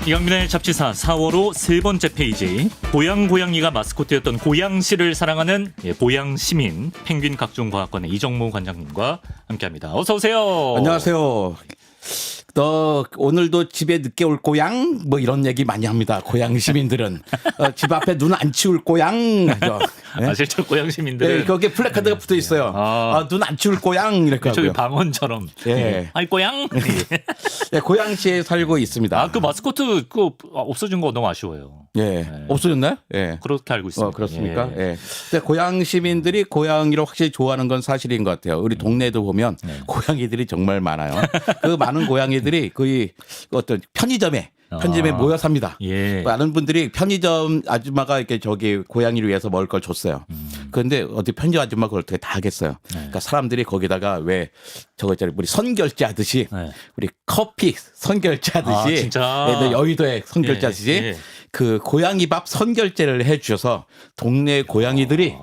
이강민의 잡지사 4월호 세 번째 페이지. 고양이가 마스코트였던 고양시를 사랑하는 고양시민 펭귄 각종과학관의 이정모 관장님과 함께합니다. 어서 오세요. 안녕하세요. 너 오늘도 집에 늦게 올 고양? 뭐 이런 얘기 많이 합니다. 고양 시민들은 집 앞에 눈 안 치울 고양. 네? 실제로 고양 시민들은 네, 거기에 플래카드가 붙어 있어요. 눈 안 치울 고양 이렇게 저기 하고요. 방언처럼. 예. 아이 고양. 네, 고양시에 살고 있습니다. 그 마스코트 그거 없어진 거 너무 아쉬워요. 예, 네. 없어졌나요? 예. 그렇게 알고 있습니다. 그렇습니까? 예. 예. 근데 고양 시민들이 고양이를 확실히 좋아하는 건 사실인 것 같아요. 우리 동네에도 보면 고양이들이 정말 많아요. 그 많은 고양이들이 거의 어떤 편의점에 모여 삽니다. 예. 많은 분들이 편의점 아줌마가 이렇게 저기 고양이를 위해서 먹을 걸 줬어요. 그런데 어디 편의점 아줌마가 그걸 어떻게 다 하겠어요. 그러니까 사람들이 거기다가 왜 저거 있잖아요. 우리 선결제 하듯이 우리 커피 선결제 하듯이 진짜? 네, 여의도에 선결제 하듯이 그 고양이 밥 선결제를 해 주셔서 동네 고양이들이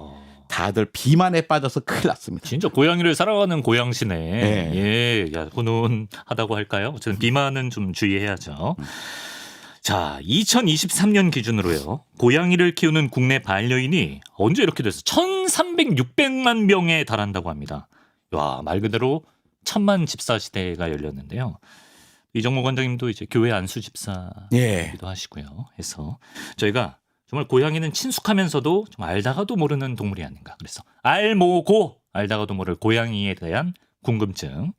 다들 비만에 빠져서 큰일 났습니다. 진짜 고양이를 사랑하는 고양시네. 네. 예, 야, 훈훈하다고 할까요? 어쨌든 비만은 좀 주의해야죠. 자, 2023년 기준으로요. 고양이를 키우는 국내 반려인이 언제 이렇게 돼서 1,300~600만 명에 달한다고 합니다. 와, 말 그대로 천만 집사 시대가 열렸는데요. 이정모 관장님도 이제 교회 안수 집사이기도 하시고요. 해서 저희가 정말 고양이는 친숙하면서도 좀 알다가도 모르는 동물이 아닌가. 그래서 알모고 알다가도 모를 고양이에 대한 궁금증.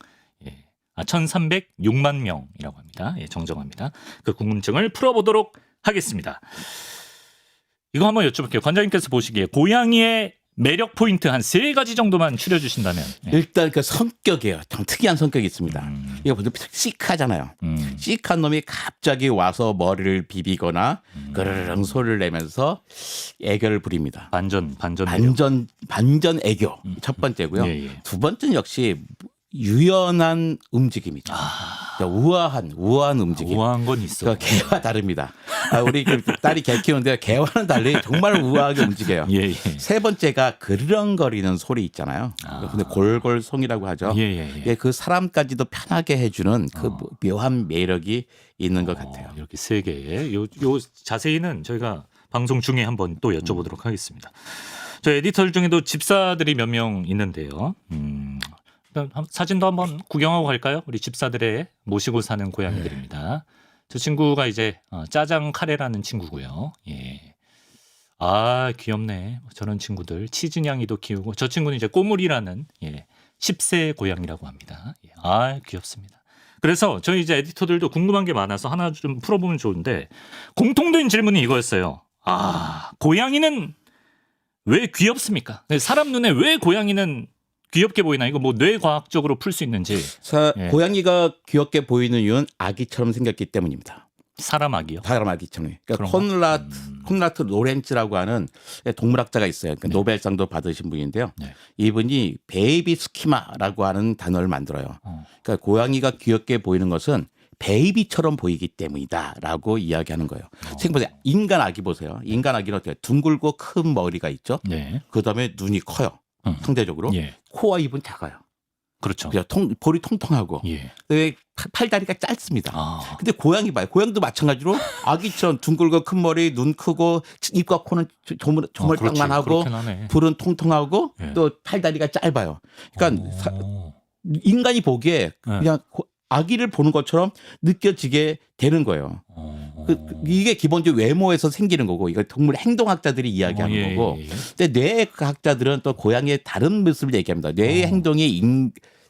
1,306만 명이라고 합니다. 정정합니다. 그 궁금증을 풀어보도록 하겠습니다. 이거 한번 여쭤볼게요. 관장님께서 보시기에 고양이의 매력 포인트 한 3가지 정도만 추려주신다면. 일단 그 성격이에요. 좀 특이한 성격이 있습니다. 이거 보통 시크하잖아요. 시크한 놈이 갑자기 와서 머리를 비비거나 그르릉 소리를 내면서 애교를 부립니다. 반전 애교 첫 번째고요. 두 번째는 역시 유연한 움직임이죠. 우아한 움직임. 우아한 건 있어. 개와 다릅니다. 우리 딸이 개 키우는데 개와는 달리 정말 우아하게 움직여요. 세 번째가 그르렁거리는 소리 있잖아요. 근데 골골송이라고 하죠. 그 사람까지도 편하게 해주는 그 묘한 매력이 있는 것 같아요. 이렇게 3개. 요 자세히는 저희가 방송 중에 한번 또 여쭤보도록 하겠습니다. 저 에디터 중에도 집사들이 몇 명 있는데요. 사진도 한번 구경하고 갈까요? 우리 집사들의 모시고 사는 고양이들입니다. 저 친구가 이제 짜장 카레라는 친구고요. 귀엽네. 저런 친구들. 치즈냥이도 키우고 저 친구는 이제 꼬물이라는 10세 고양이라고 합니다. 귀엽습니다. 그래서 저희 이제 에디터들도 궁금한 게 많아서 하나 좀 풀어보면 좋은데 공통된 질문이 이거였어요. 고양이는 왜 귀엽습니까? 사람 눈에 왜 고양이는 귀엽게 보이나? 이거 뭐 뇌과학적으로 풀 수 있는지. 고양이가 귀엽게 보이는 이유는 아기처럼 생겼기 때문입니다. 사람 아기요? 사람 아기처럼. 그러니까 콘라트 로렌츠라고 하는 동물학자가 있어요. 그러니까 노벨상도 받으신 분인데요. 이분이 베이비 스키마라고 하는 단어를 만들어요. 그러니까 고양이가 귀엽게 보이는 것은 베이비처럼 보이기 때문이다라고 이야기하는 거예요. 생각보다 인간 아기 보세요. 인간 아기는 어떻게 둥글고 큰 머리가 있죠. 그다음에 눈이 커요. 상대적으로 코와 입은 작아요. 그렇죠. 볼이 통통하고 팔다리가 짧습니다. 근데 고양이 봐요. 고양이도 마찬가지로 아기처럼 둥글고 큰 머리, 눈 크고 입과 코는 조물딱만 하고 볼은 통통하고 또 팔다리가 짧아요. 그러니까 인간이 보기에 그냥 아기를 보는 것처럼 느껴지게 되는 거예요. 이게 기본적으로 외모에서 생기는 거고, 이거 동물 행동학자들이 이야기하는 거고. 근데 뇌학자들은 또 고양이의 다른 모습을 얘기합니다. 뇌의 행동이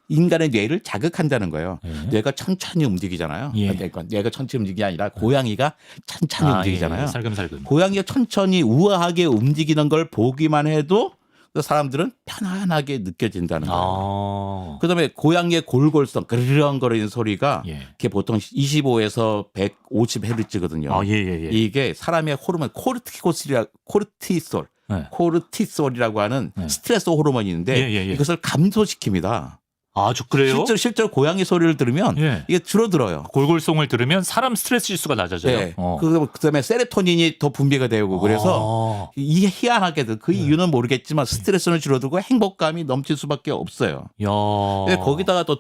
인간의 뇌를 자극한다는 거예요. 뇌가 천천히 움직이잖아요. 그러니까 뇌가 천천히 움직이는 게 아니라 고양이가 천천히 움직이잖아요. 살금살금. 고양이가 천천히 우아하게 움직이는 걸 보기만 해도 사람들은 편안하게 느껴진다는 거예요. 그다음에 고양이의 골골성, 그르렁거리는 소리가 이게 보통 25에서 150헤르츠거든요. 이게 사람의 호르몬 코르티솔이라고 하는 스트레스 호르몬이 있는데 이것을 감소시킵니다. 아, 저 그래요? 실제로 고양이 소리를 들으면 예. 이게 줄어들어요. 골골송을 들으면 사람 스트레스 지수가 낮아져요. 네. 그다음에 세로토닌이 더 분비가 되고 그래서 이게 희한하게도 그 이유는 모르겠지만 스트레스는 줄어들고 행복감이 넘칠 수밖에 없어요. 야. 거기다가 또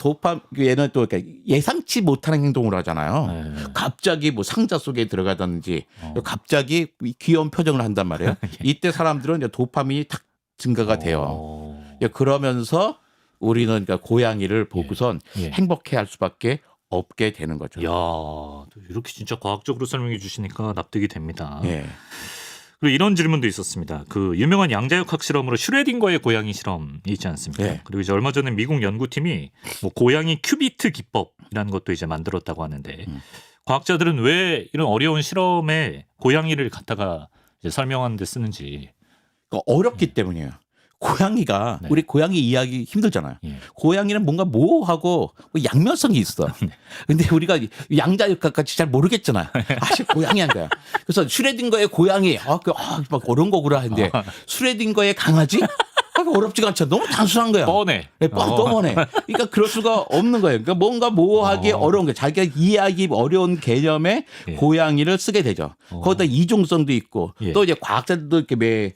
얘는 또 이렇게 예상치 못하는 행동을 하잖아요. 네. 갑자기 뭐 상자 속에 들어가든지 갑자기 귀여운 표정을 한단 말이에요. 이때 사람들은 이제 도파민이 탁 증가가 돼요. 그러면서 우리는 그러니까 고양이를 보고선 예. 행복해할 수밖에 없게 되는 거죠. 야, 이렇게 진짜 과학적으로 설명해 주시니까 납득이 됩니다. 예. 그리고 이런 질문도 있었습니다. 그 유명한 양자역학 실험으로 슈레딩거의 고양이 실험이 있지 않습니까? 예. 그리고 이제 얼마 전에 미국 연구팀이 뭐 고양이 큐비트 기법이라는 것도 이제 만들었다고 하는데 과학자들은 왜 이런 어려운 실험에 고양이를 갖다가 이제 설명하는 데 쓰는지. 그러니까 어렵기 때문이에요. 고양이가 네. 우리 고양이 이해하기 힘들잖아요. 예. 고양이는 뭔가 모호하고 양면성이 있어. 근데 우리가 양자역학 같이 잘 모르겠잖아요. 아, 고양이 한 거야. 그래서 슈레딩거의 고양이, 막 어려운 거구나 했는데 슈레딩거의 강아지? 어렵지가 않죠. 너무 단순한 거야. 뻔해. 네, 뻔해. 그러니까 그럴 수가 없는 거예요. 그러니까 뭔가 모호하기 어려운 거예요. 자기가 이해하기 어려운 개념의 예. 고양이를 쓰게 되죠. 거기다 이중성도 있고 예. 또 이제 과학자들도 이렇게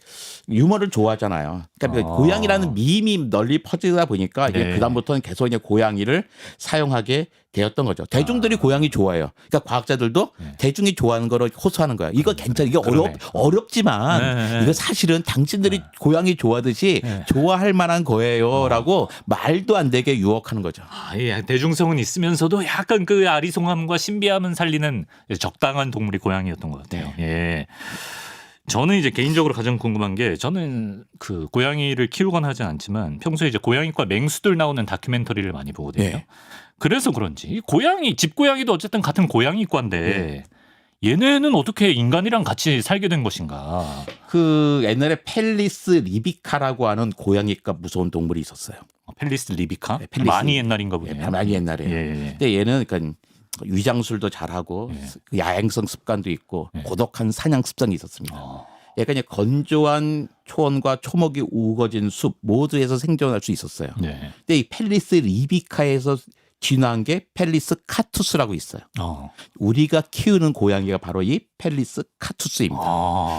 유머를 좋아하잖아요. 그러니까 고양이라는 밈이 널리 퍼지다 보니까 이제 네. 그다음부터는 계속 이제 고양이를 사용하게 되었던 거죠. 대중들이 고양이 좋아해요. 그러니까 과학자들도 대중이 좋아하는 거를 호소하는 거야. 이거 괜찮아. 이게 그러네. 어렵지만 네. 이거 사실은 당신들이 고양이 좋아하듯이 좋아할 만한 거예요라고 말도 안 되게 유혹하는 거죠. 아, 예. 대중성은 있으면서도 약간 그 아리송함과 신비함은 살리는 적당한 동물이 고양이였던 것 같아요. 예. 저는 이제 개인적으로 가장 궁금한 게 저는 그 고양이를 키우거나 하진 않지만 평소에 이제 고양이과 맹수들 나오는 다큐멘터리를 많이 보거든요. 네. 그래서 그런지 이 고양이 집 고양이도 어쨌든 같은 고양이과인데 얘네는 어떻게 인간이랑 같이 살게 된 것인가? 그 옛날에 펠리스 리비카라고 하는 고양이과 무서운 동물이 있었어요. 펠리스 리비카? 네, 펠리스. 많이 옛날인가 보네요. 많이 옛날에. 예. 근데 얘는 그러니까 위장술도 잘하고 야행성 습관도 있고 고독한 사냥 습성이 있었습니다. 얘가 이제 건조한 초원과 초목이 우거진 숲 모두에서 생존할 수 있었어요. 네. 근데 이 펠리스 리비카에서 진화한 게 펠리스 카투스라고 있어요. 우리가 키우는 고양이가 바로 이 펠리스 카투스입니다.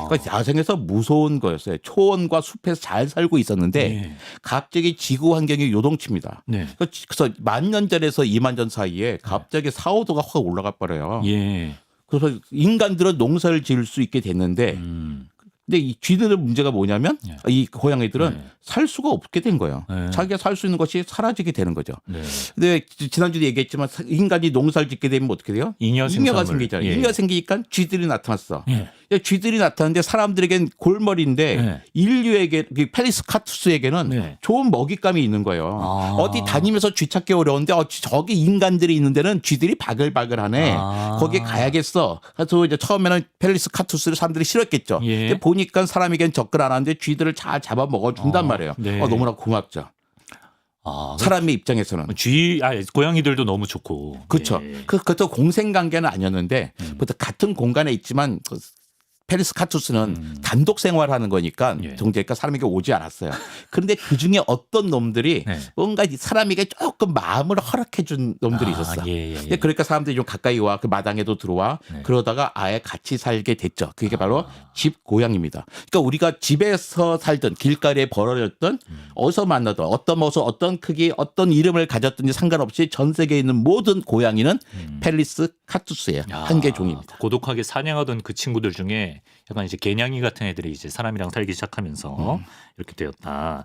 그러니까 야생에서 무서운 거였어요. 초원과 숲에서 잘 살고 있었는데 갑자기 지구 환경이 요동칩니다. 네. 그래서 10,000년 전에서 2만 년 사이에 갑자기 4~5도가 확 올라가 버려요. 예. 그래서 인간들은 농사를 지을 수 있게 됐는데 근데 이 쥐들의 문제가 뭐냐면 이 고양이들은 살 수가 없게 된 거예요. 자기가 살 수 있는 것이 사라지게 되는 거죠. 근데 지난주에 얘기했지만 인간이 농사를 짓게 되면 어떻게 돼요? 잉여가 생기잖아요. 잉여 생기니까 쥐들이 나타났어. 쥐들이 나타났는데 사람들에겐 골머리인데 인류에게 펠리스 카투스에게는 좋은 먹잇감이 있는 거예요. 어디 다니면서 쥐 찾기 어려운데 저기 인간들이 있는 데는 쥐들이 바글바글하네. 거기에 가야겠어. 그래서 이제 처음에는 펠리스 카투스를 사람들이 싫었겠죠. 근데 보니까 사람에겐 접근 안 하는데 쥐들을 잘 잡아 먹어 준단 말이에요. 너무나 고맙죠. 사람의 입장에서는 고양이들도 너무 좋고. 그렇죠. 그것도 공생관계는 아니었는데 같은 공간에 있지만 페리스 카투스는 단독 생활하는 거니까 정제가 사람에게 오지 않았어요. 그런데 그 중에 어떤 놈들이 뭔가 사람에게 조금 마음을 허락해 준 놈들이 있었어. 그러니까 사람들이 좀 가까이 와, 그 마당에도 들어와. 그러다가 아예 같이 살게 됐죠. 그게 바로 집 고양입니다. 그러니까 우리가 집에서 살던 길거리에 벌어졌던 어디서 만나던 어떤 모습, 어떤 크기, 어떤 이름을 가졌든지 상관없이 전 세계에 있는 모든 고양이는 펠리스 카투스예요. 한 개 종입니다. 고독하게 사냥하던 그 친구들 중에 약간 이제 개냥이 같은 애들이 이제 사람이랑 살기 시작하면서 이렇게 되었다.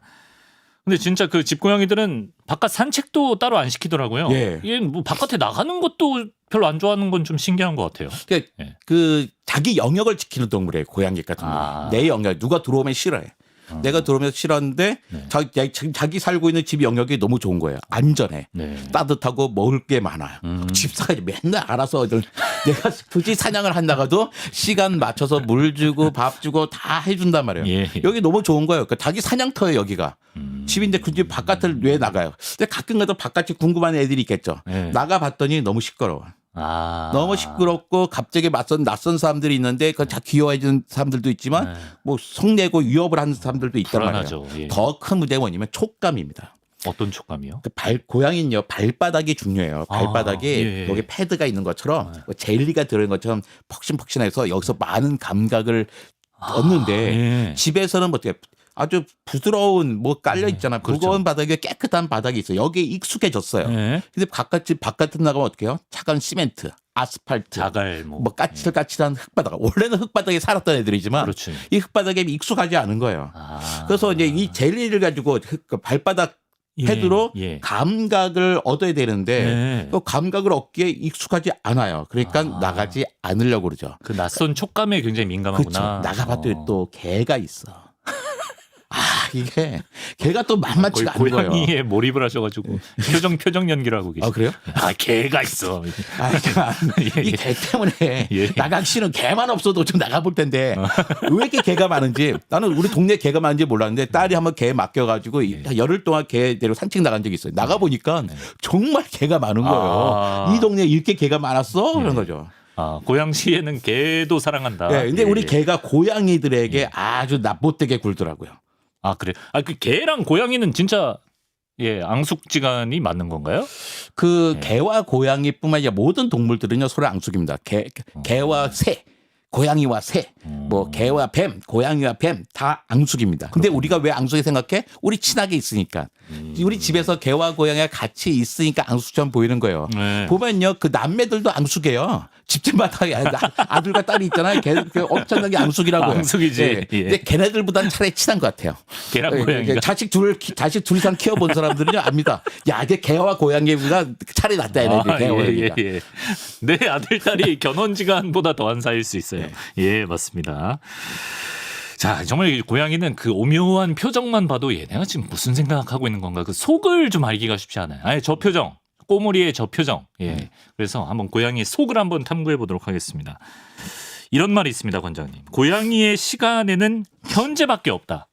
근데 진짜 그 집고양이들은 바깥 산책도 따로 안 시키더라고요. 얘 뭐 바깥에 나가는 것도 별로 안 좋아하는 건 좀 신기한 것 같아요. 그러니까 그 자기 영역을 지키는 동물이에요. 고양이 같은 거. 내 영역. 누가 들어오면 싫어해. 내가 들어오면서 싫었는데 자기 살고 있는 집 영역이 너무 좋은 거예요. 안전해. 따뜻하고 먹을 게 많아요. 집사가 맨날 알아서 내가 굳이 사냥을 한다가도 시간 맞춰서 물 주고 밥 주고 다 해준단 말이에요. 여기 너무 좋은 거예요. 그러니까 자기 사냥터예요 여기가. 집인데 굳이 바깥을 왜 나가요. 근데 가끔가다 바깥이 궁금한 애들이 있겠죠. 나가봤더니 너무 시끄러워. 너무 시끄럽고 갑자기 낯선 사람들이 있는데 그걸 다 귀여워해주는 사람들도 있지만 뭐 성내고 위협을 하는 사람들도 있단 말이에요. 더 큰 문제가 뭐냐면 촉감입니다. 어떤 촉감이요? 고양이는요 발바닥이 중요해요. 발바닥이 예. 여기 패드가 있는 것처럼 젤리가 들어있는 것처럼 퍽신퍽신해서 여기서 많은 감각을 얻는데 예. 집에서는 뭐 어떻게 아주 부드러운 뭐 깔려 있잖아요. 그렇죠. 무거운 바닥에 깨끗한 바닥이 있어요. 여기에 익숙해졌어요. 예. 근데 바깥으로 나가면 어떻게 해요? 차가운 시멘트, 아스팔트, 자갈 뭐 까칠까칠한 흙바닥. 원래는 흙바닥에 살았던 애들이지만 그렇지. 이 흙바닥에 익숙하지 않은 거예요. 아. 그래서 이제 이 젤리를 가지고 발바닥 패드로 예. 감각을 얻어야 되는데 예. 그 감각을 얻기에 익숙하지 않아요. 그러니까 나가지 않으려고 그러죠. 그 낯선 촉감에 굉장히 민감하구나. 그렇죠. 나가봤더니 또 개가 있어. 이게 개가 또 만만치가 않은 거예요. 고양이에 몰입을 하셔가지고 표정 연기를 하고 계시죠. 그래요? 개가 있어. 이 개 때문에 예. 나가기 싫은 개만 없어도 좀 나가볼 텐데 왜 이렇게 개가 많은지 나는 우리 동네 개가 많은지 몰랐는데 딸이 한번 개 맡겨가지고 열흘 동안 개 데리고 산책 나간 적이 있어요. 나가보니까 정말 개가 많은 거예요. 이 동네에 이렇게 개가 많았어? 그런 거죠. 고양시에는 개도 사랑한다. 네, 근데 우리 개가 고양이들에게 아주 못되게 굴더라고요. 그래. 그 개랑 고양이는 진짜 앙숙지간이 맞는 건가요? 개와 고양이뿐만 아니라 모든 동물들은요 서로 앙숙입니다. 개와 새, 고양이와 새, 뭐 개와 뱀, 고양이와 뱀 다 앙숙입니다. 근데 우리가 왜 앙숙이 생각해? 우리 친하게 있으니까. 우리 집에서 개와 고양이가 같이 있으니까 앙숙처럼 보이는 거예요. 네. 보면요 그 남매들도 앙숙해요. 집집마다 아들과 딸이 있잖아요. 걔 엄청나게 앙숙이라고요. 앙숙이지. 네. 근데 걔네들보다는 차라리 친한 것 같아요. 개랑 고양이가. 자식 둘 이상 키워본 사람들은요 압니다. 야, 이게 개와 고양이보다 차라리 낫다 얘네들. 개와 고양이가. 내 아들 딸이 견원지간보다 더한 사이일 수 있어요. 예, 맞습니다. 자, 정말 이 고양이는 그 오묘한 표정만 봐도 얘네가 지금 무슨 생각하고 있는 건가 그 속을 좀 알기가 쉽지 않아요. 저 표정. 꼬물이의 저 표정. 그래서 한번 고양이의 속을 한번 탐구해 보도록 하겠습니다. 이런 말이 있습니다, 관장님. 고양이의 시간에는 현재밖에 없다.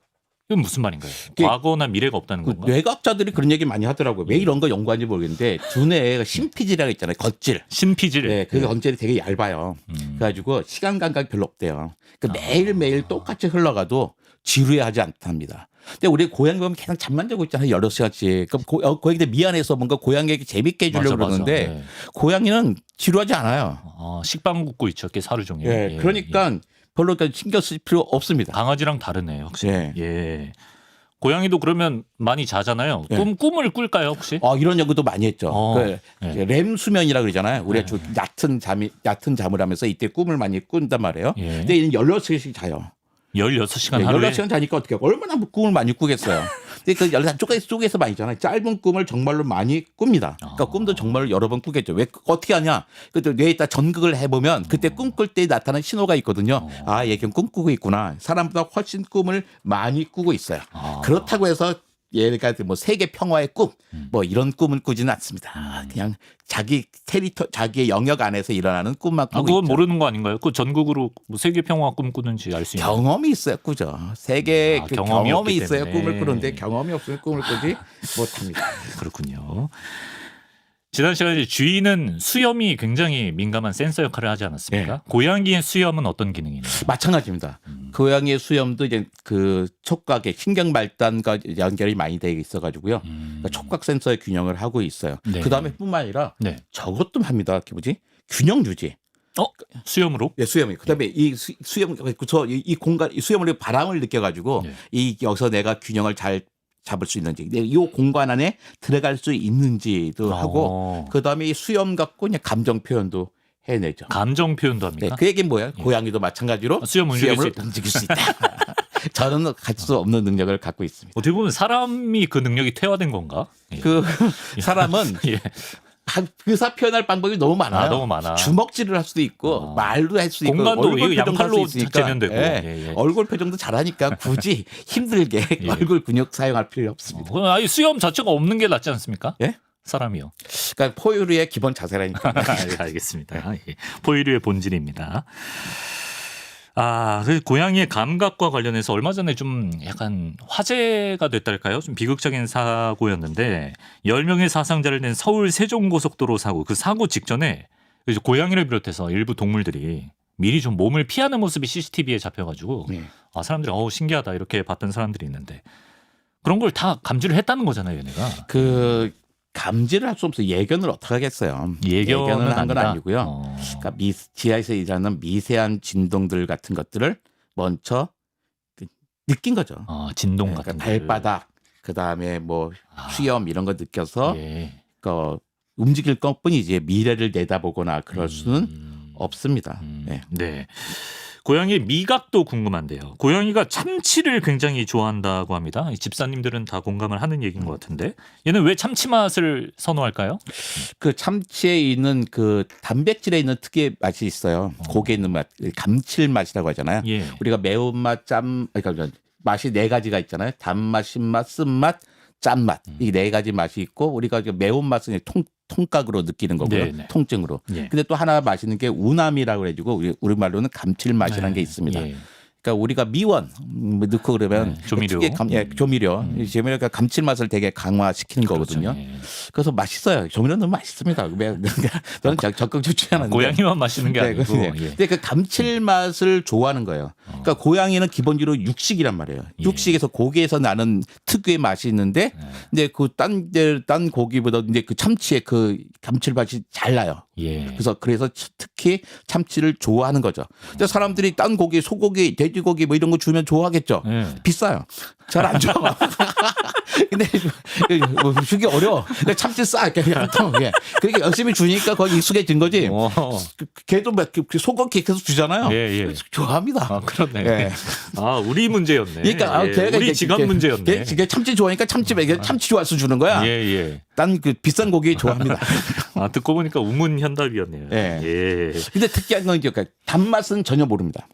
이건 무슨 말인가요? 과거나 미래가 없다는 건가요? 뇌과학자들이 그런 얘기 많이 하더라고요. 왜 이런 거 연구하는지 모르겠는데 두뇌에 신피질이라고 있잖아요. 겉질. 신피질. 네, 그 겉질이 되게 얇아요. 그래가지고 시간 감각이 별로 없대요. 매일매일 똑같이 흘러가도 지루해하지 않답니다. 근데 우리 고양이 보면 계속 잠만 자고 있잖아요. 여러 시간씩. 그럼 고양이들 미안해서 뭔가 고양이에게 재밌게 해주려고 그러는데 네. 고양이는 지루하지 않아요. 식빵 굽고 있죠. 하루 종일. 네, 그러니까 별로 신경 쓸 필요 없습니다. 강아지랑 다르네요. 확실히. 예. 고양이도 그러면 많이 자잖아요. 꿈을 꿀까요 혹시? 이런 연구도 많이 했죠. 렘 수면이라 그러잖아요. 우리가 얕은 잠을 하면서 이때 꿈을 많이 꾼단 말이에요. 근데 얘는 16시간씩 자요. 16시간 하루에? 16시간 자니까 어떻게 얼마나 꿈을 많이 꾸겠어요. 근데 그 16시간 쪼개서 많이 있잖아요. 짧은 꿈을 정말로 많이 꿉니다. 그러니까 꿈도 정말로 여러 번 꾸겠죠. 왜 어떻게 하냐? 그때 뇌에다 전극을 해보면 그때 꿈꿀 때 나타나는 신호가 있거든요. 얘 지금 꿈꾸고 있구나. 사람보다 훨씬 꿈을 많이 꾸고 있어요. 그렇다고 해서 얘가 뭐 세계 평화의 꿈, 뭐 이런 꿈을 꾸지는 않습니다. 그냥 자기의 영역 안에서 일어나는 꿈만 꾸고 그건 있죠. 모르는 거 아닌가요? 그 전국으로 뭐 세계 평화 꿈 꾸는지 알 수 있는 경험이 있어야 꾸죠. 세계 경험이 있어야 때문에. 꿈을 꾸는데 경험이 없으면 꿈을 꾸지 못합니다. 그렇군요. 지난 시간에 쥐는 수염이 굉장히 민감한 센서 역할을 하지 않았습니까? 고양이의 수염은 어떤 기능이 있나요? 마찬가지입니다. 고양이의 수염도 이제 그 촉각의 신경 발달과 연결이 많이 되어 있어가지고요. 그러니까 촉각 센서의 균형을 하고 있어요. 그 다음에뿐만 아니라 저것도 합니다. 뭐지? 균형 유지. 수염으로? 네, 수염이. 그다음에 이 수염, 이 공간, 이 수염으로 바람을 느껴가지고 여기서 내가 균형을 잘 잡을 수 있는지, 이 공간 안에 들어갈 수 있는지도 하고, 그 다음에 이 수염 갖고 그냥 감정 표현도 해내죠. 감정 표현도 합니까? 그 얘기는 뭐예요? 고양이도 마찬가지로 수염을 움직일 수 있다. 저는 가질 수 없는 능력을 갖고 있습니다. 어떻게 보면 사람이 그 능력이 퇴화된 건가? 그 사람은 의사 표현할 방법이 너무 많아요. 너무 많아. 주먹질을 할 수도 있고 말도 할 수 있고 공간도 얼굴 양팔로 표정도 재면 되고 얼굴 표정도 잘하니까 굳이 힘들게 얼굴 근육 사용할 필요 없습니다. 아니 수염 자체가 없는 게 낫지 않습니까? 예? 사람이요. 그러니까 포유류의 기본 자세라니까. 알겠습니다. 포유류의 본질입니다. 그 고양이의 감각과 관련해서 얼마 전에 좀 약간 화제가 됐달까요? 좀 비극적인 사고였는데 10명의 사상자를 낸 서울 세종고속도로 사고, 그 사고 직전에 이제 고양이를 비롯해서 일부 동물들이 미리 좀 몸을 피하는 모습이 CCTV에 잡혀가지고 사람들이 신기하다 이렇게 봤던 사람들이 있는데 그런 걸 다 감지를 했다는 거잖아요, 얘네가. 그 감지를 할 수 없어요. 예견을 어떻게 하겠어요. 예견은 한 건 아니다. 아니고요. 그러니까 지하에서 일어나는 미세한 진동들 같은 것들을 먼저 느낀 거죠. 진동 그러니까 같은 발바닥, 그 다음에 뭐 수염 이런 거 느껴서 예. 움직일 것뿐이지 미래를 내다보거나 그럴 수는 없습니다. 네. 네. 고양이 미각도 궁금한데요. 고양이가 참치를 굉장히 좋아한다고 합니다. 이 집사님들은 다 공감을 하는 얘기인 것 같은데 얘는 왜 참치 맛을 선호할까요? 그 참치에 있는 그 단백질에 있는 특유의 맛이 있어요. 고기에 있는 맛, 감칠맛이라고 하잖아요. 예. 우리가 매운맛, 그러니까 맛이 네 가지가 있잖아요. 단맛, 신맛, 쓴맛, 짠맛. 이 네 가지 맛이 있고 우리가 매운맛은 통각으로 느끼는 거고요. 네네. 통증으로. 예. 근데 또 하나 맛있는 게 우나미라고 해가지고 우리말로는 감칠맛이라는 게 있습니다. 예. 그러니까 우리가 미원 넣고 그러면 조미료. 조미료. 조미료가 감칠맛을 되게 강화시키는 그렇죠. 거거든요. 예. 그래서 맛있어요. 조미료 너무 맛있습니다. 저는 적극 추천하는데. 고양이만 마시는 게 아니고. 근데 그 감칠맛을 좋아하는 거예요. 그러니까 고양이는 기본적으로 육식이란 말이에요. 육식에서 고기에서 나는 특유의 맛이 있는데, 근데 그 딴 고기보다 이제 그 참치의 그 감칠맛이 잘 나요. 예. 그래서 특히 참치를 좋아하는 거죠. 근데 사람들이 딴 고기, 소고기, 돼지고기 뭐 이런 거 주면 좋아하겠죠. 예. 비싸요. 잘 안 좋아. 근데 뭐 주기 어려워. 근데 참치 싸. 그렇게 열심히 주니까 거기 익숙해진 거지. 걔도 소고기 계속 주잖아요. 예. 좋아합니다. 그렇네. 예. 우리 문제였네. 그러니까 걔가 우리 지갑 문제였네. 걔 참치 좋아하니까 참치 좋아해서 주는 거야. 예. 난 그 비싼 고기 좋아합니다. 듣고 보니까 우문현답이었네요. 예. 근데 특이한 건 단맛은 전혀 모릅니다.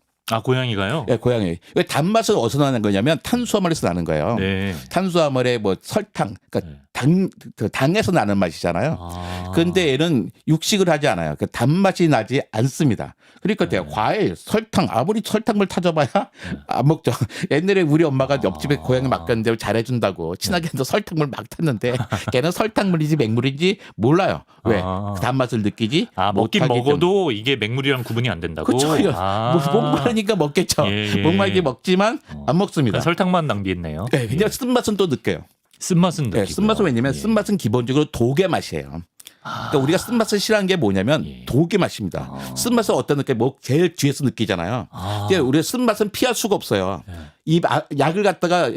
고양이가요? 예, 고양이. 왜 단맛은 어디서 나는 거냐면 탄수화물에서 나는 거예요. 네. 탄수화물에 뭐 설탕, 그러니까 당에서 나는 맛이잖아요. 그런데 얘는 육식을 하지 않아요. 그 단맛이 나지 않습니다. 그러니까 과일, 설탕, 아무리 설탕물 타줘봐야 안 먹죠. 옛날에 우리 엄마가 옆집에 고양이 맡겼는데 잘해준다고 친하게 해서 설탕물 막 탔는데 걔는 설탕물인지 맹물인지 몰라요. 왜? 단맛을 느끼지 먹긴 못하기 먹어도 이게 맹물이랑 구분이 안 된다고? 그렇죠. 목마르니까 먹겠죠. 목마르게 먹지만 안 먹습니다. 설탕만 낭비했네요. 네, 근데 쓴맛은 또 느껴요. 쓴맛은 느끼고요. 쓴맛은 왜냐면 쓴맛은 기본적으로 독의 맛이에요. 그러니까 우리가 쓴맛을 싫어하는 게 뭐냐면 독의 맛입니다. 쓴맛은 어떤 느낌? 제일 뒤에서 느끼잖아요. 근데 우리가 쓴맛은 피할 수가 없어요. 이 약을 갖다가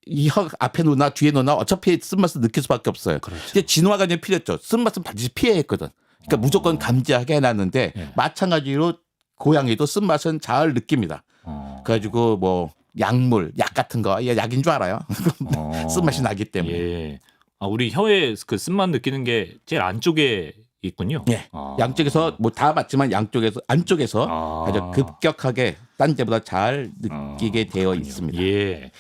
이 혀 앞에 놓나 뒤에 놓나 어차피 쓴맛을 느낄 수밖에 없어요. 그렇죠. 이제 진화가 이제 필요했죠. 쓴맛은 반드시 피해야 했거든. 그러니까 무조건 감지하게 해놨는데 마찬가지로 고양이도 쓴맛은 잘 느낍니다. 그래가지고 뭐 약물, 약 같은 거 약인 줄 알아요. 쓴맛이 나기 때문에. 예. 우리 혀에 그 쓴맛 느끼는 게 제일 안쪽에 있군요. 예. 양쪽에서 뭐 다 맞지만 안쪽에서 아주 급격하게 딴 데보다 잘 느끼게 되어 있습니다. 예.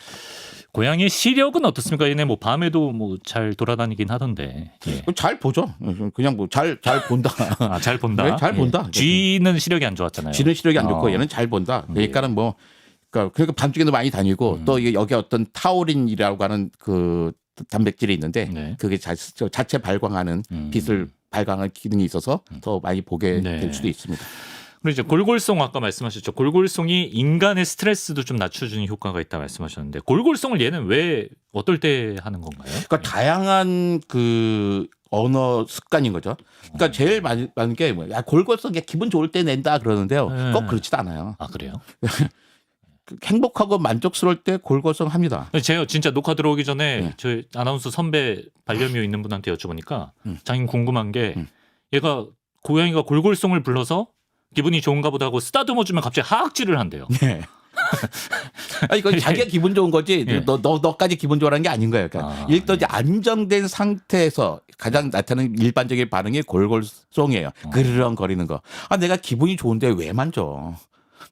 고양이의 시력은 어떻습니까? 얘네 뭐 밤에도 뭐 잘 돌아다니긴 하던데. 예. 잘 보죠. 그냥 뭐 잘 본다. 잘 본다. 네, 잘 본다. 쥐는 시력이 안 좋았잖아요. 쥐는 시력이 안 좋고 얘는 잘 본다. 그러니까는 뭐 그러니까 밤중에도 많이 다니고 또 여기 어떤 타우린이라고 하는 그 단백질이 있는데 그게 자체 발광하는 빛을 발광하는 기능이 있어서 더 많이 보게 될 수도 있습니다. 그리고 이제 골골송 아까 말씀하셨죠. 골골송이 인간의 스트레스도 좀 낮춰주는 효과가 있다 말씀하셨는데 골골송을 얘는 왜 어떨 때 하는 건가요? 그러니까 다양한 그 언어 습관인 거죠. 그러니까 제일 많은 게 뭐야? 골골송 기분 좋을 때 낸다 그러는데요. 꼭 그렇지도 않아요. 그래요? 행복하고 만족스러울 때 골골송 합니다. 제가 진짜 녹화 들어오기 전에 저희 아나운서 선배 반려묘 있는 분한테 여쭤보니까 자기는 궁금한 게 얘가 고양이가 골골송을 불러서 기분이 좋은가 보다 하고 쓰다듬어주면 갑자기 하악질을 한대요. 네. 이거 자기가 기분 좋은 거지 너까지 기분 좋아라는 게 아닌 거예요. 그러니까 일단 이제 안정된 상태에서 가장 나타나는 일반적인 반응이 골골송이에요. 그르렁거리는 거. 내가 기분이 좋은데 왜 만져?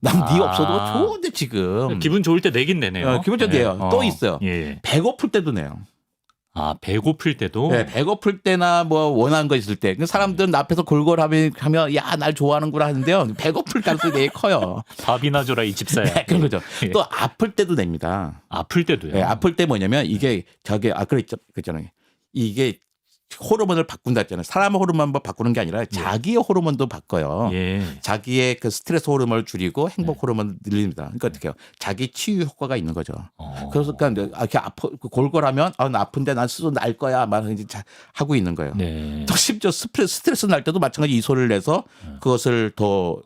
난 네 없어도 좋은데 지금. 기분 좋을 때 내긴 내네요. 기분 좋을 때 내요. 또 있어요. 예. 배고플 때도 내요. 배고플 때도? 네, 배고플 때나 뭐 원하는 거 있을 때. 사람들은 앞에서 골골하면 야, 날 좋아하는구나 하는데요. 배고플 가능성이 되게 커요. 밥이나 줘라 이 집사야. 네, 그런 거죠. 또 아플 때도 냅니다. 아플 때도요? 네, 아플 때 뭐냐면 이게 그랬잖아요. 이게 호르몬을 바꾼다 했잖아요. 사람의 호르몬만 바꾸는 게 아니라 자기의 호르몬도 바꿔요. 자기의 그 스트레스 호르몬을 줄이고 행복 호르몬을 늘립니다. 그러니까 어떻게 해요? 자기 치유 효과가 있는 거죠. 그래서 그러니까 이렇게 골골하면 나 아픈데 난 스스로 날 거야 막 하고 있는 거예요. 또 심지어 스트레스 날 때도 마찬가지 이소리를 내서 그것을 더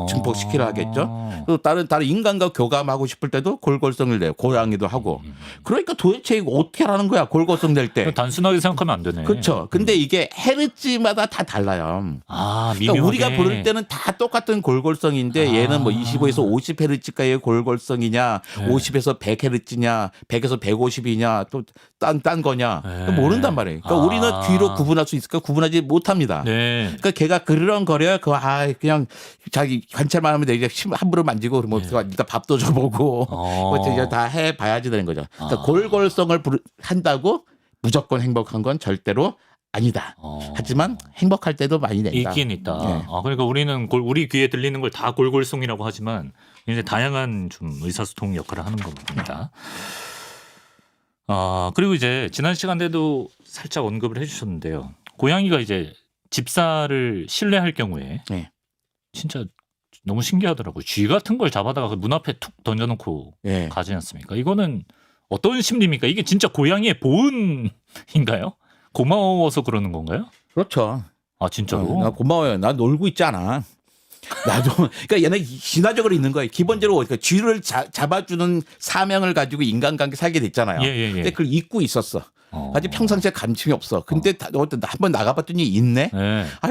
증폭시키려 하겠죠. 또 다른 인간과 교감하고 싶을 때도 골골성을 내요. 고양이도 하고. 그러니까 도대체 이거 어떻게 하라는 거야? 골골성 낼 때. 단순하게 생각하면 안 되네. 그렇죠. 근데 이게 헤르츠마다 다 달라요. 그러니까 우리가 부를 때는 다 똑같은 골골성인데 얘는 뭐 25에서 50헤르츠가의 골골성이냐, 50에서 100헤르츠냐, 100에서 150이냐, 또 딴 거냐 모른단 말이에요. 그러니까 우리는 귀로 구분할 수 있을까? 구분하지 못합니다. 그러니까 걔가 그러거려요. 그냥 자기 관찰만 하면 되지. 함부로 만지고 그러면 일단 밥도 줘보고 뭐 다 해봐야지 되는 거죠. 그러니까 골골성을 한다고 무조건 행복한 건 절대로 아니다. 하지만 행복할 때도 많이 낸다. 있긴 있다. 그러니까 우리는 우리 귀에 들리는 걸 다 골골송이라고 하지만 이제 다양한 좀 의사소통 역할을 하는 겁니다. 그리고 이제 지난 시간에도 살짝 언급을 해주셨는데요. 고양이가 이제 집사를 신뢰할 경우에 진짜 너무 신기하더라고요. 쥐 같은 걸 잡아다가 문 앞에 툭 던져놓고 가지 않습니까? 이거는 어떤 심리입니까? 이게 진짜 고양이의 보은인가요? 고마워서 그러는 건가요? 그렇죠. 진짜로? 나 고마워요. 나 놀고 있잖아. 나도 그러니까 얘는 진화적으로 있는 거예요. 기본적으로 그러니까 쥐를 잡아주는 사명을 가지고 인간관계 살게 됐잖아요. 근데 그걸 잊고 있었어. 아직 평상시에 감침이 없어. 근데 한번 나가봤더니 있네.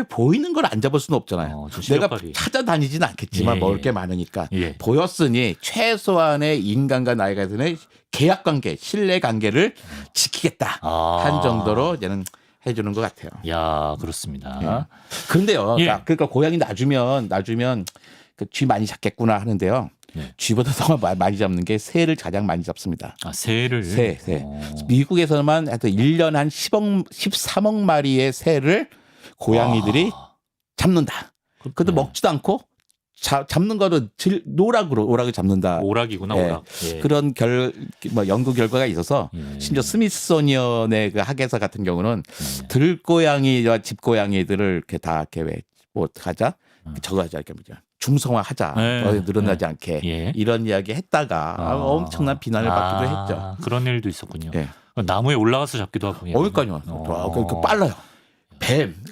보이는 걸 안 잡을 수는 없잖아요. 내가 찾아다니지는 않겠지만 먹을 게 많으니까 보였으니 최소한의 인간과 나에 관해서는 계약관계, 신뢰관계를 지키겠다 한 정도로 얘는 해주는 것 같아요. 야, 그렇습니다. 그런데요. 그러니까 고양이 놔주면 쥐 많이 잡겠구나 하는데요. 쥐보다 더 많이 잡는 게 새를 가장 많이 잡습니다. 새를? 새. 미국에서만 하여튼 1년 한 13억 마리의 새를 고양이들이 잡는다. 근데 먹지도 않고 잡는 거는 오락을 잡는다. 오락이구나, 오락. 그런 연구 결과가 있어서 심지어 스미소니언의 그 학예사 같은 경우는 들고양이와 집고양이들을 이렇게 다 이렇게 저거 하자 이렇게 중성화하자, 늘어나지 않게 이런 이야기 했다가 엄청난 비난을 받기도 했죠. 그런 일도 있었군요. 나무에 올라가서 잡기도 하고. 그러니까요. 빨라요.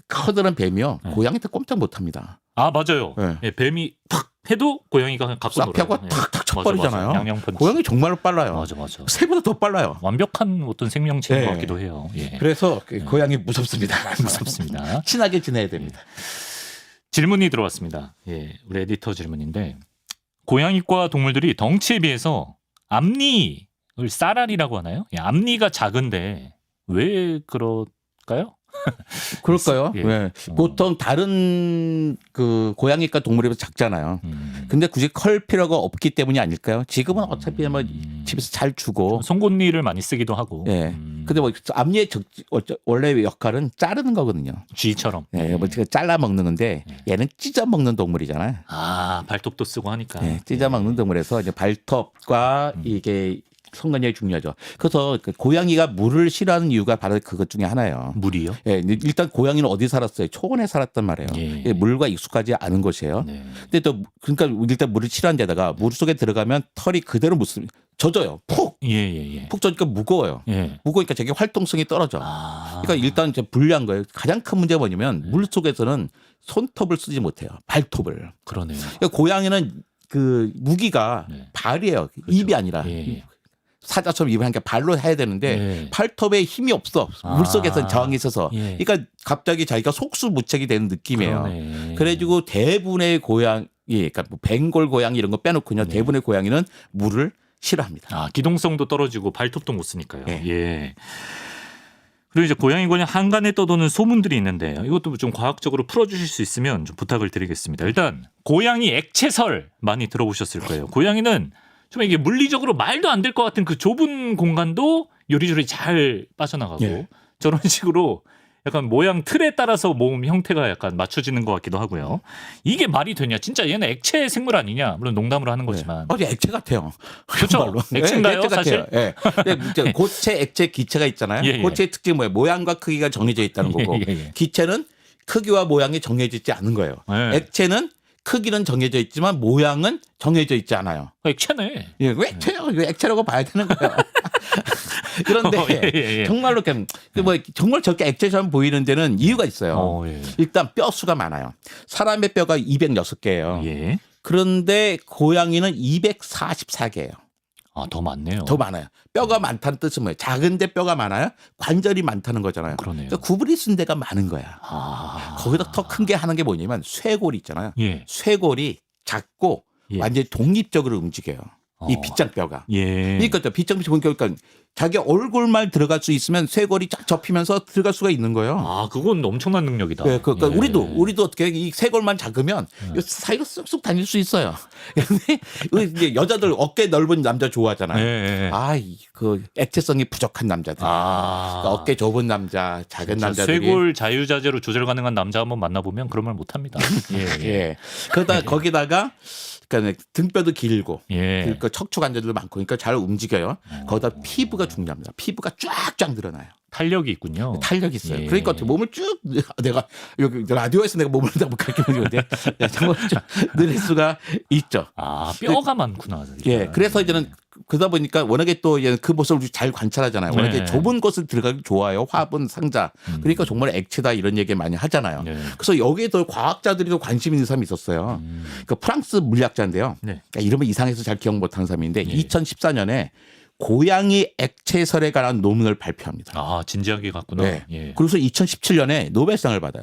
커다란 뱀이요. 고양이한테 꼼짝 못합니다. 맞아요. 뱀이 탁 해도 고양이가 갖고 놀아요. 싹펴고 탁탁 쳐버리잖아요. 양양펀치. 고양이 정말로 빨라요. 맞아. 새보다 더 빨라요. 완벽한 어떤 생명체인 것 같기도 해요. 그래서 고양이 무섭습니다. 무섭습니다. 친하게 지내야 됩니다. 질문이 들어왔습니다. 우리 에디터 질문인데 고양이과 동물들이 덩치에 비해서 앞니를 쌀알이라고 하나요? 앞니가 작은데 왜 그럴까요? 그럴까요? 보통 다른 그 고양이과 동물이 작잖아요. 근데 굳이 클 필요가 없기 때문이 아닐까요? 지금은 어차피 뭐 집에서 잘 주고 송곳니를 많이 쓰기도 하고. 근데 뭐 앞니의 원래 역할은 자르는 거거든요. 쥐처럼. 잘라 먹는 건데 얘는 찢어 먹는 동물이잖아요. 발톱도 쓰고 하니까. 찢어 먹는 동물에서 이제 발톱과 이게 성관계가 중요하죠. 그래서 고양이가 물을 싫어하는 이유가 바로 그것 중에 하나예요. 물이요? 일단 고양이는 어디 살았어요? 초원에 살았단 말이에요. 물과 익숙하지 않은 곳이에요. 근데 또 그러니까 일단 물을 싫어하는 데다가 물 속에 들어가면 털이 그대로 젖어요. 푹. 푹 젖으니까 무거워요. 무거우니까 자기 활동성이 떨어져. 그러니까 일단 이제 불리한 거예요. 가장 큰 문제가 뭐냐면 물 속에서는 손톱을 쓰지 못해요. 발톱을. 그러네요. 그러니까 고양이는 그 무기가 발이에요. 그렇죠. 입이 아니라. 사자처럼 입을 하니까 발로 해야 되는데 팔톱에 힘이 없어. 물속에서 저항이 있어서. 그러니까 갑자기 자기가 속수무책이 되는 느낌이에요. 그래가지고 대부분의 고양이, 그러니까 뭐 벵골 고양이 이런 거 빼놓고요. 대부분의 고양이는 물을 싫어합니다. 기동성도 떨어지고 발톱도 못 쓰니까요. 그리고 이제 고양이 한간에 떠도는 소문들이 있는데 이것도 좀 과학적으로 풀어주실 수 있으면 좀 부탁을 드리겠습니다. 일단 고양이 액체설 많이 들어보셨을 거예요. 고양이는 좀 이게 물리적으로 말도 안 될 것 같은 그 좁은 공간도 요리조리 잘 빠져나가고 저런 식으로 약간 모양 틀에 따라서 몸 형태가 약간 맞춰지는 것 같기도 하고요. 이게 말이 되냐? 진짜 얘는 액체 생물 아니냐? 물론 농담으로 하는 거지만. 액체 같아요. 그렇죠. 액체인가요, 액체 사실? 예. 네. 고체, 액체, 기체가 있잖아요. 예, 예. 고체의 특징이 뭐예요? 모양과 크기가 정해져 있다는 거고, 예. 기체는 크기와 모양이 정해져 있지 않은 거예요. 예. 액체는 크기는 정해져 있지만 모양은 정해져 있지 않아요. 액체네. 예, 왜 액체요? 이거 액체라고 봐야 되는 거예요. 그런데 예. 정말로 정말 저렇게 액체처럼 보이는 데는 이유가 있어요. 예. 일단 뼈 수가 많아요. 사람의 뼈가 206개예요. 예. 그런데 고양이는 244개예요. 아, 더 많네요. 더 많아요. 뼈가 많다는 뜻은 뭐예요? 작은데 뼈가 많아요? 관절이 많다는 거잖아요. 그러네요. 그러니까 구부리 쓴 데가 많은 거야. 거기다 더 큰 게 하는 게 뭐냐면 쇄골이 있잖아요. 예. 쇄골이 작고 예. 완전히 독립적으로 움직여요. 이 빗장뼈가. 예. 그러니까 빗장뼈 보니까 자기 얼굴만 들어갈 수 있으면 쇄골이 쫙 접히면서 들어갈 수가 있는 거예요. 아, 그건 엄청난 능력이다. 네, 그러니까 예. 우리도 어떻게 이 쇄골만 작으면 이 사이로 쑥쑥 다닐 수 있어요. 근데 이제 여자들 어깨 넓은 남자 좋아하잖아요. 예. 그 액체성이 부족한 남자들. 그러니까 어깨 좁은 남자, 작은 남자들이. 쇄골 자유자재로 조절 가능한 남자 한번 만나보면 그런 말 못합니다. 예. 그러다 거기다가 그러니까 등뼈도 길고, 예. 그러니까 척추 관절도 많고, 그러니까 잘 움직여요. 거기다 피부가 중요합니다. 피부가 쫙쫙 늘어나요. 탄력이 있군요. 탄력이 있어요. 예. 그러니까 어떻게 몸을 쭉 내가 여기 라디오에서 내가 몸을 다 그렇게 보는데 정말 좀 늘릴 수가 있죠. 아, 뼈가 많구나. 예. 그래서 이제는 그러다 보니까 워낙에 또 그 모습을 잘 관찰하잖아요. 워낙에 네. 좁은 곳을 들어가기 좋아요. 화분, 상자. 그러니까 정말 액체다 이런 얘기 많이 하잖아요. 네. 그래서 여기에 더 과학자들이 더 관심 있는 사람이 있었어요. 그 프랑스 물리학자인데요. 네. 그러니까 이름은 이상해서 잘 기억 못하는 사람인데 예. 2014년에 고양이 액체설에 관한 논문을 발표합니다. 아, 진지하게 갔구나. 네. 예. 그래서 2017년에 노벨상을 받아요.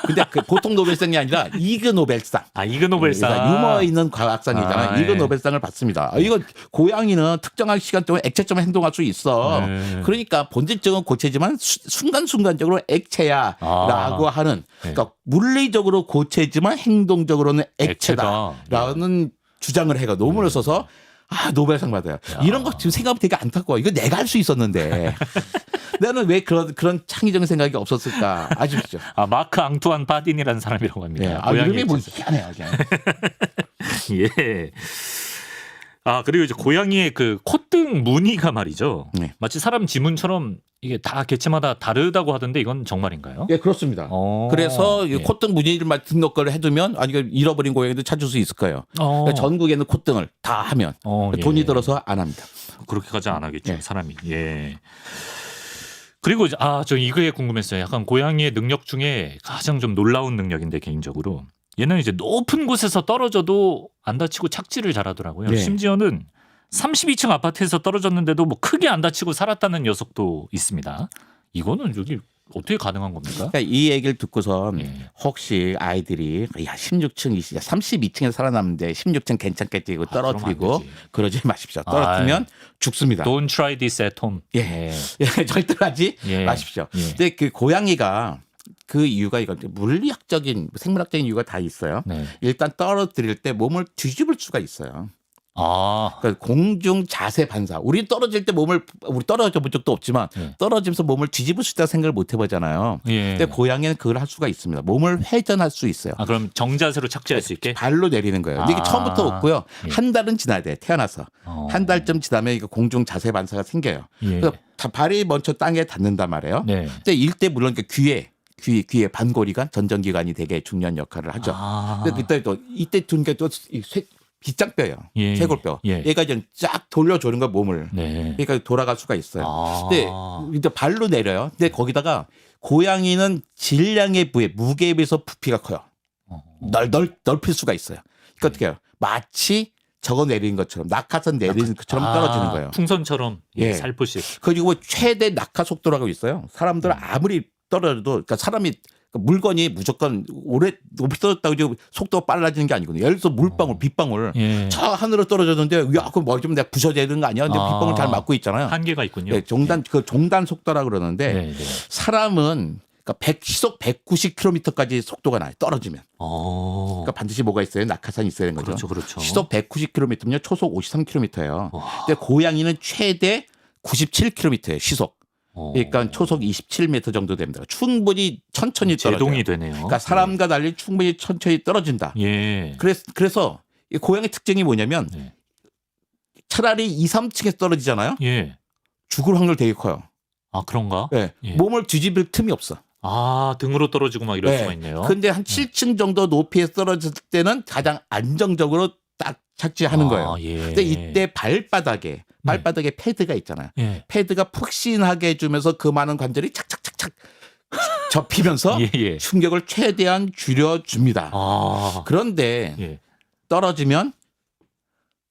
근데 그 보통 노벨상이 아니라 이그 노벨상. 아, 이그 노벨상. 그러니까 유머 있는 과학상이잖아요. 이그 예. 노벨상을 받습니다. 이거 고양이는 특정한 시간 동안 액체처럼 행동할 수 있어. 그러니까 본질적은 고체지만 순간순간적으로 액체야라고 하는 그러니까 물리적으로 고체지만 행동적으로는 액체다라는 주장을 해가 논문을 써서 노벨상 받아요. 이런 거 지금 생각하면 되게 안타까워. 이거 내가 할 수 있었는데. 나는 왜 그런 창의적인 생각이 없었을까 아쉽죠. 아, 마크 앙투안 바딘이라는 사람이라고 합니다. 예. 이름이 뭐 희한해요. 예. 아, 그리고 이제 고양이의 그 콧등 무늬가 말이죠. 네. 마치 사람 지문처럼 이게 다 개체마다 다르다고 하던데 이건 정말인가요? 예, 그렇습니다. 그래서 이 콧등 무늬를 등록을 해두면 잃어버린 고양이도 찾을 수 있을 거예요. 그러니까 전국에 있는 콧등을 다 하면 돈이 들어서 안 합니다. 그렇게까지 안 하겠죠. 예. 사람이. 예. 그리고 저 이거에 궁금했어요. 약간 고양이의 능력 중에 가장 좀 놀라운 능력인데 개인적으로 얘는 이제 높은 곳에서 떨어져도 안 다치고 착지를 잘하더라고요. 네. 심지어는 32층 아파트에서 떨어졌는데도 뭐 크게 안 다치고 살았다는 녀석도 있습니다. 이거는 여기 어떻게 가능한 겁니까? 그러니까 이 얘기를 듣고선 예. 혹시 아이들이 16층, 32층에서 살아남는데 16층 괜찮겠지 이거 떨어뜨리고 그러면 안 되지. 그러지 마십시오. 떨어뜨리면 죽습니다. Don't try this at home. 예. 절대 하지 마십시오. 근데 그 고양이가 그 이유가 이건 물리학적인 생물학적인 이유가 다 있어요. 네. 일단 떨어뜨릴 때 몸을 뒤집을 수가 있어요. 아, 그러니까 공중 자세 반사. 우리 떨어질 때 우리 떨어져 본 적도 없지만 떨어지면서 몸을 뒤집을 수 있다는 생각을 못 해보잖아요. 예. 근데 고양이는 그걸 할 수가 있습니다. 몸을 회전할 수 있어요. 아, 그럼 정자세로 착지할 수 있게? 발로 내리는 거예요. 근데 이게 처음부터 없고요. 예. 한 달은 지나야 돼요. 태어나서. 한 달쯤 지나면 이거 공중 자세 반사가 생겨요. 예. 그래서 발이 먼저 땅에 닿는단 말이에요. 네. 근데 이때 물론 귀에 반고리관, 전정기관이 되게 중요한 역할을 하죠. 근데 그때 또 이때 둔 게 또 빗장뼈예요. 예. 쇄골뼈. 예. 얘가 이제 쫙 돌려주는 거 몸을. 네. 그러니까 돌아갈 수가 있어요. 근데 이제 발로 내려요. 근데 거기다가 고양이는 질량의 부에 무게에 비해서 부피가 커요. 넓힐 수가 있어요. 그러니까 어떻게 해요? 마치 저거 내리는 것처럼 낙하산 내리는 것처럼 떨어지는 거예요. 풍선처럼 예. 살포시. 그리고 최대 낙하 속도라고 있어요. 사람들은 아무리 떨어져도 그러니까 사람이 물건이 무조건 오래 높이 떨어졌다고 이제 속도가 빨라지는 게 아니거든요. 예를 들어서 물방울, 빗방울 예. 저 하늘로 떨어졌는데 야, 그럼 뭐 좀 내가 부서져야 되는 거 아니야? 근데 빗방울 잘 맞고 있잖아요. 한계가 있군요. 네, 종단 속도라 그러는데 네, 네. 사람은 그러니까 시속 190km까지 속도가 나요. 떨어지면. 그러니까 반드시 뭐가 있어요? 낙하산이 있어야 되는 거죠. 그렇죠. 시속 190km면요. 초속 53km예요. 근데 고양이는 최대 97km예요. 시속. 그러니까 초속 27m 정도 됩니다. 충분히 천천히 떨어져요. 제동이 되네요. 그러니까 사람과 달리 충분히 천천히 떨어진다. 예. 그래서 이 고양이 특징이 뭐냐면 예. 차라리 2, 3층에서 떨어지잖아요. 예. 죽을 확률 되게 커요. 아, 그런가? 네. 예. 몸을 뒤집을 틈이 없어. 아, 등으로 떨어지고 막 이럴 수가 있네요. 근데 한 7층 정도 높이에서 떨어질 때는 가장 안정적으로 딱 착지하는 거예요. 예. 근데 이때 발바닥에 패드가 있잖아요. 예. 패드가 푹신하게 해주면서 그 많은 관절이 착착착착 접히면서 예. 충격을 최대한 줄여줍니다. 아. 그런데 예. 떨어지면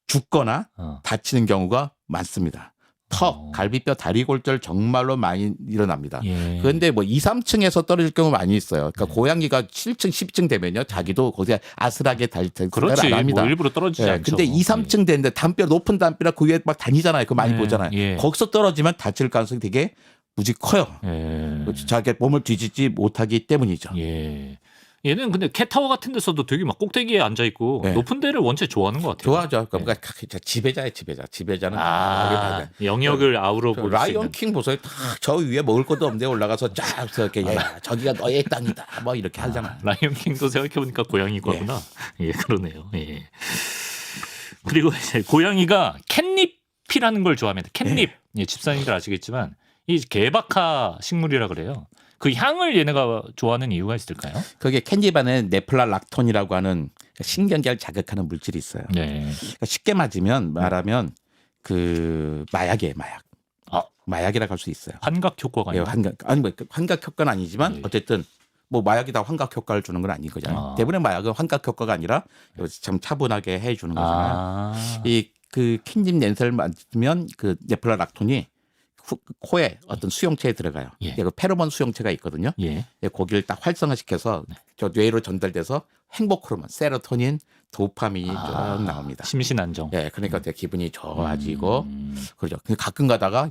죽거나 어. 다치는 경우가 많습니다. 턱, 갈비뼈, 다리골절 정말로 많이 일어납니다. 예. 그런데 뭐 2, 3층에서 떨어질 경우 많이 있어요. 그러니까 고양이가 7층, 10층 되면요. 자기도 거기에 아슬하게 달 생각을 그렇지. 안 합니다. 뭐 일부러 떨어지지 예, 않죠. 근데 2, 3층 되는데 담벼 높은 담벼락 그 위에 막 다니잖아요. 그거 많이 예, 보잖아요. 예. 거기서 떨어지면 다칠 가능성이 되게 무지 커요. 예. 자기 몸을 뒤집지 못하기 때문이죠. 예. 얘는 근데 캣타워 같은 데서도 되게 막 꼭대기에 앉아 있고 네. 높은 데를 원체 좋아하는 것 같아요. 좋아하죠. 그러니까 지배자예요, 지배자. 지배자는 영역을 아우러 볼 수 라이언 있는. 킹 보세요. 저 위에 먹을 것도 없는데 올라가서 쫙 이렇게 야, 저기가 너의 땅이다. 뭐 이렇게 하잖아. 라이언 킹도 생각해보니까 고양이거구나. 예, 그러네요. 예. 그리고 이제 고양이가 캣닙이라는 걸 좋아합니다. 캣닙. 예, 집사님들 아시겠지만 이 개박하 식물이라 그래요. 그 향을 얘네가 좋아하는 이유가 있을까요? 그게 캔디 안에 네플라락톤이라고 하는 신경계를 자극하는 물질이 있어요. 네. 그러니까 쉽게 말하면 그 마약이에요, 마약. 마약이라고 할 수 있어요. 환각 효과가 예, 있나요? 환각 효과는 아니지만 예. 어쨌든 뭐 마약이 다 환각 효과를 주는 건 아닌 거잖아요. 아. 대부분의 마약은 환각 효과가 아니라 참 차분하게 해주는 거잖아요. 아. 이 그 캔디 냄새를 맡으면 그 네플라락톤이 코에 어떤 수용체에 들어가요. 예. 그 페로몬 수용체가 있거든요. 예. 거기를 딱 활성화시켜서 저 뇌로 전달돼서 행복 호르몬, 세로토닌, 도파민이 쫙 나옵니다. 심신 안정. 예, 그러니까 되게 기분이 좋아지고 그러죠. 근데 가끔 가다가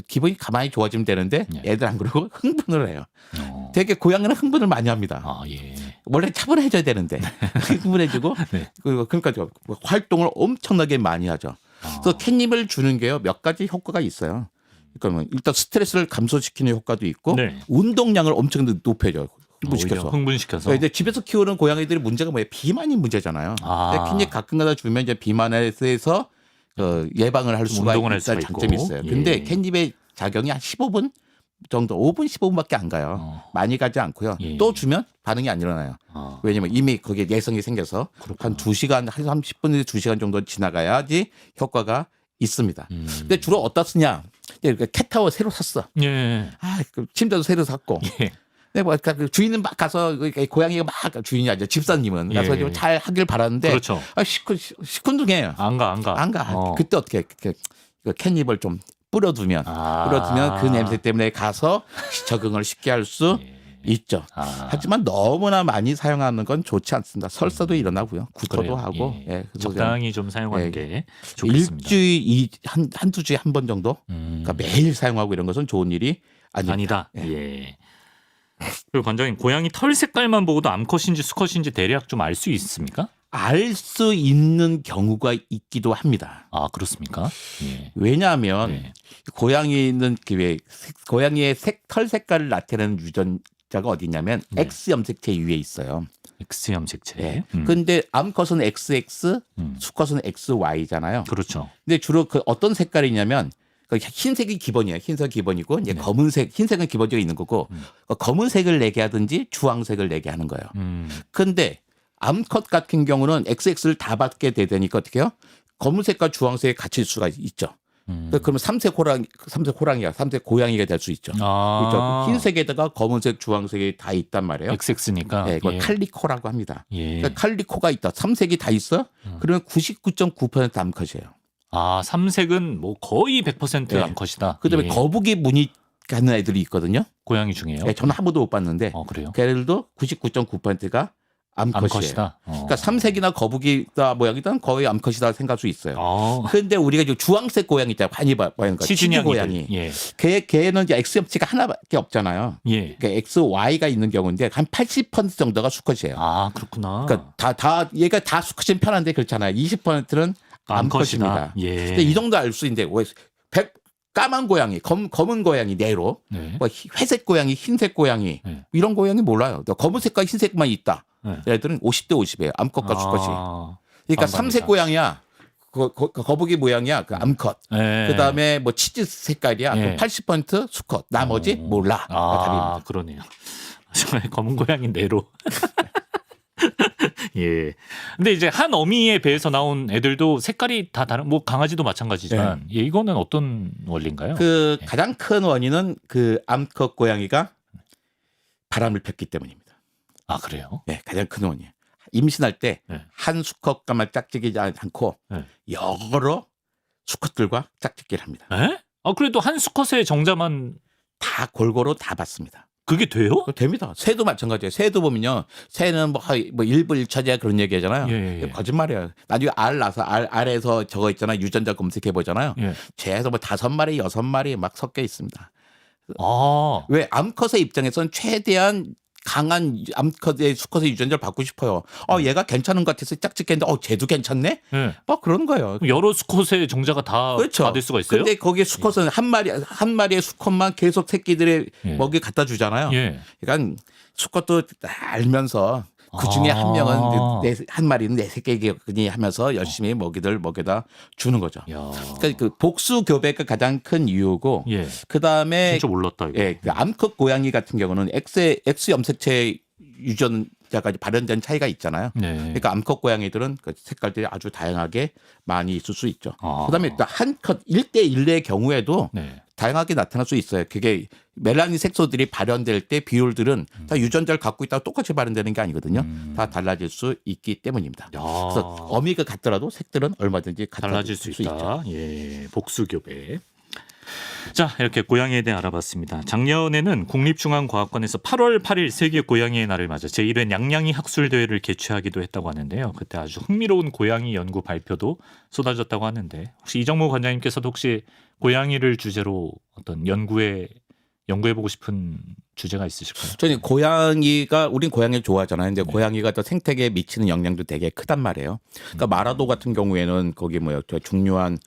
기분이 가만히 좋아지면 되는데 예. 애들 안 그러고 흥분을 해요. 어. 되게 고양이는 흥분을 많이 합니다. 아, 예. 원래 차분해져야 되는데 흥분해지고 네. 그러니까 활동을 엄청나게 많이 하죠. 그래서 캣닙을 주는 게요 몇 가지 효과가 있어요. 그러니까 일단 스트레스를 감소시키는 효과도 있고 네. 운동량을 엄청 높여줘요. 흥분시켜서. 흥분시켜서. 근데 집에서 키우는 고양이들이 문제가 뭐예요? 비만이 문제잖아요. 캣닙 가끔가다 주면 이제 비만에서 예방을 할 수가 운동을 할 있다는 수가 장점이 있고. 있어요. 예. 근데 캣닙의 작용이 한 15분 정도, 5분, 15분밖에 안 가요. 많이 가지 않고요. 예. 또 주면 반응이 안 일어나요. 왜냐면 이미 거기에 내성이 생겨서 한 2시간, 한 30분에서 2시간 정도 지나가야지 효과가 있습니다. 근데 주로 어디다 쓰냐? 캣타워 새로 샀어. 예. 그 침대도 새로 샀고. 예. 근데 뭐 주인은 막 가서 고양이가 막 주인이 아니라 집사님은 가서 예. 좀 잘 하길 바라는데 그렇죠. 시큰둥해요. 안 가. 그때 어떻게 그 캣닙을 좀 뿌려두면 그 냄새 때문에 가서 적응을 쉽게 할 수 있죠. 하지만 너무나 많이 사용하는 건 좋지 않습니다. 설사도 일어나고요. 구토도 그래요. 하고. 예. 적당히 좀 사용하는 예. 게 좋겠습니다. 일주일 한두 주에 한 번 정도 그러니까 매일 사용하고 이런 것은 좋은 일이 아닙니다. 아니다. 예. 그리고 관장님 고양이 털 색깔만 보고도 암컷인지 수컷인지 대략 좀 알 수 있습니까? 알 수 있는 경우가 있기도 합니다. 아, 그렇습니까? 예. 왜냐하면 네. 고양이는 고양이의 털 색깔을 나타내는 유전자가 어디 있냐면 네. X 염색체 위에 있어요. X 염색체. 네. 근데 암컷은 XX, 수컷은 XY잖아요. 그렇죠. 근데 주로 그 어떤 색깔이냐면 흰색이 기본이에요. 흰색 기본이고 이제 네. 검은색, 흰색은 기본적으로 있는 거고 검은색을 내게 하든지 주황색을 내게 하는 거예요. 근데 암컷 같은 경우는 XX를 다 받게 되니까 어떻게 해요? 검은색과 주황색이 같이 수가 있죠. 그러면 삼색 고양이가 될 수 있죠. 그렇죠? 흰색에다가 검은색, 주황색이 다 있단 말이에요. XX니까. 네, 이걸 칼리코라고 합니다. 예. 그러니까 칼리코가 있다. 삼색이 다 있어? 그러면 99.9% 암컷이에요. 아, 삼색은 뭐 거의 100% 네. 암컷이다. 그다음에 예. 거북이 무늬 가는 애들이 있거든요. 고양이 중에요. 네, 저는 한 번도 못 봤는데 그래요? 걔들도 99.9%가 암컷이에요. 암컷이다. 그러니까 삼색이나 거북이다 모양이든 거의 암컷이다 생각할 수 있어요. 아. 그런데 우리가 이제 주황색 고양이 있잖아요. 많이 봐요. 치즈 고양이. 예. 걔는 이제 X염치가 하나밖에 없잖아요. 예. 그러니까 XY가 있는 경우인데 한 80% 정도가 수컷이에요. 아, 그렇구나. 그러니까 얘가 다 수컷이면 편한데 그렇잖아요. 20%는 암컷입니다. 예. 근데 이 정도 알 수 있는데 왜 까만 고양이, 검은 고양이 네로, 네. 뭐 회색 고양이, 흰색 고양이 네. 이런 고양이 몰라요. 검은색과 흰색만 있다. 네. 얘들은 50대 50이에요. 암컷과 수컷이. 그러니까 반반이다. 삼색 고양이야. 거북이 모양이야. 그 암컷. 네. 그다음에 뭐 치즈 색깔이야. 네. 80% 수컷. 나머지 몰라. 답입니다. 그러네요. 정말 검은 고양이 네로. 예. 근데 이제 한 어미의 배에서 나온 애들도 색깔이 다 다른, 뭐 강아지도 마찬가지지만, 예, 이거는 어떤 원리인가요? 그 가장 큰 원인은 그 암컷 고양이가 바람을 폈기 때문입니다. 아, 그래요? 네, 가장 큰 원인. 임신할 때 네. 한 수컷과만 짝짓기지 않고 네. 여러 수컷들과 짝짓기를 합니다. 에? 그래도 한 수컷의 정자만 다 골고루 다 받습니다. 그게 돼요? 됩니다. 새도 마찬가지예요. 새도 보면요. 새는 뭐 1부 1차제 그런 얘기 하잖아요. 예. 거짓말이에요. 나중에 알 낳아서 알에서 저거 있잖아요. 유전자 검색해 보잖아요. 예. 재에서 뭐 5마리, 6마리 막 섞여 있습니다. 아. 왜 암컷의 입장에서는 최대한 강한 암컷의 수컷의 유전자를 받고 싶어요. 얘가 괜찮은 것 같아서 짝짓겠는데 쟤도 괜찮네? 예. 뭐 그런 거예요. 여러 수컷의 정자가 다 그렇죠. 받을 수가 있어요? 근데 거기에 수컷은 한 마리의 수컷만 계속 새끼들의 예. 먹이 갖다 주잖아요. 예. 그러니까 수컷도 알면서 그 중에 한 명은 한 마리는 내 새끼니 하면서 열심히 먹이들 먹여다 주는 거죠. 야. 그러니까 그 복수 교배가 가장 큰 이유고, 예. 그 다음에 진짜 몰랐다 이거. 그 암컷 고양이 같은 경우는 X 염색체 유전자가 발현된 차이가 있잖아요. 네. 그러니까 암컷 고양이들은 그 색깔들이 아주 다양하게 많이 있을 수 있죠. 아. 그다음에 또 한컷 1대1의 경우에도 네. 다양하게 나타날 수 있어요. 그게 멜라닌 색소들이 발현될 때 비율들은 다 유전자를 갖고 있다가 똑같이 발현되는 게 아니거든요. 다 달라질 수 있기 때문입니다. 야. 그래서 어미가 같더라도 색들은 얼마든지 달라질 수 있죠. 있다. 예, 복수교배. 자, 이렇게 고양이에 대해 알아봤습니다. 작년에는 국립중앙과학관에서 8월 8일 세계 고양이의 날을 맞아 제1회 냥냥이 학술대회를 개최하기도 했다고 하는데요. 그때 아주 흥미로운 고양이 연구 발표도 쏟아졌다고 하는데, 혹시 이정모 관장님께서도 혹시 고양이를 주제로 어떤 연구해보고 싶은 주제가 있으실까요? 저는 우린 고양이를 좋아하잖아요. 근데 고양이가 또 생태계에 미치는 영향도 되게 크단 말이에요. 그러니까 마라도 같은 경우에는 거기 저 중요한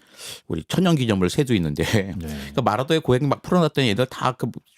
우리 천연기념물 새도 있는데, 그러니까 마라도에 고양이 막 풀어놨더니 얘들 다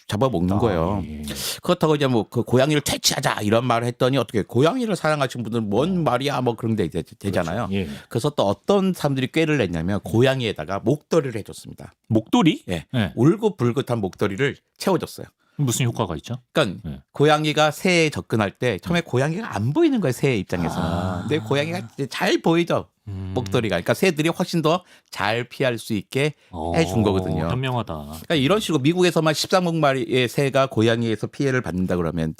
잡아먹는 거예요. 예. 그렇다고 이제 뭐 그 고양이를 퇴치하자 이런 말을 했더니 어떻게 고양이를 사랑하시는 분들은 뭔 말이야 뭐 그런 데 되잖아요. 그렇죠. 예. 그래서 또 어떤 사람들이 꾀를 냈냐면 고양이에다가 목도리를 해줬습니다. 목도리? 예. 예. 울긋불긋한 목도리를 채워줬어요. 무슨 효과가 있죠? 그러니까 네. 고양이가 새에 접근할 때 처음에 고양이가 안 보이는 거예요. 새의 입장에서는. 근데 고양이가 이제 잘 보이죠. 목도리가. 그러니까 새들이 훨씬 더 잘 피할 수 있게 해준 거거든요. 현명하다. 그러니까 이런 식으로 미국에서만 13억 마리의 새가 고양이에서 피해를 받는다 그러면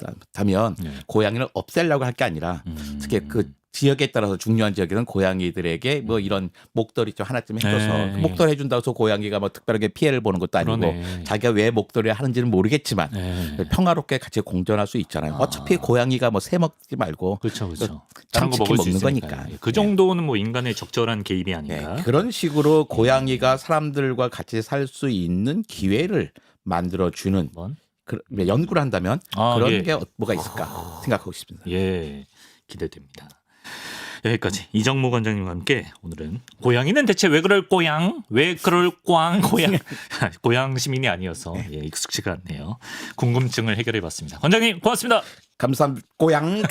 고양이를 없애려고 할 게 아니라 특히 그 지역에 따라서 중요한 지역에는 고양이들에게 뭐 이런 목도리 좀 하나쯤 해줘서 그 목도리 해준다고 해서 고양이가 뭐 특별하게 피해를 보는 것도 아니고 자기가 왜 목도리를 하는지는 모르겠지만 평화롭게 같이 공존할 수 있잖아요. 어차피 고양이가 뭐 새 먹지 말고 그렇죠. 다른 거 먹을 수 먹는 거니까. 그 정도는 뭐 인간의 적절한 개입이 아닌가. 그런 식으로 고양이가 사람들과 같이 살 수 있는 기회를 만들어주는 연구를 한다면 그런 게 뭐가 있을까 생각하고 싶습니다. 예, 기대됩니다. 여기까지 이정모 관장님과 함께 오늘은 고양이는 대체 왜 그럴 왜 그럴 고양 시민이 아니어서 익숙지가 않네요. 궁금증을 해결해봤습니다. 관장님 고맙습니다. 감사합니다. 고양.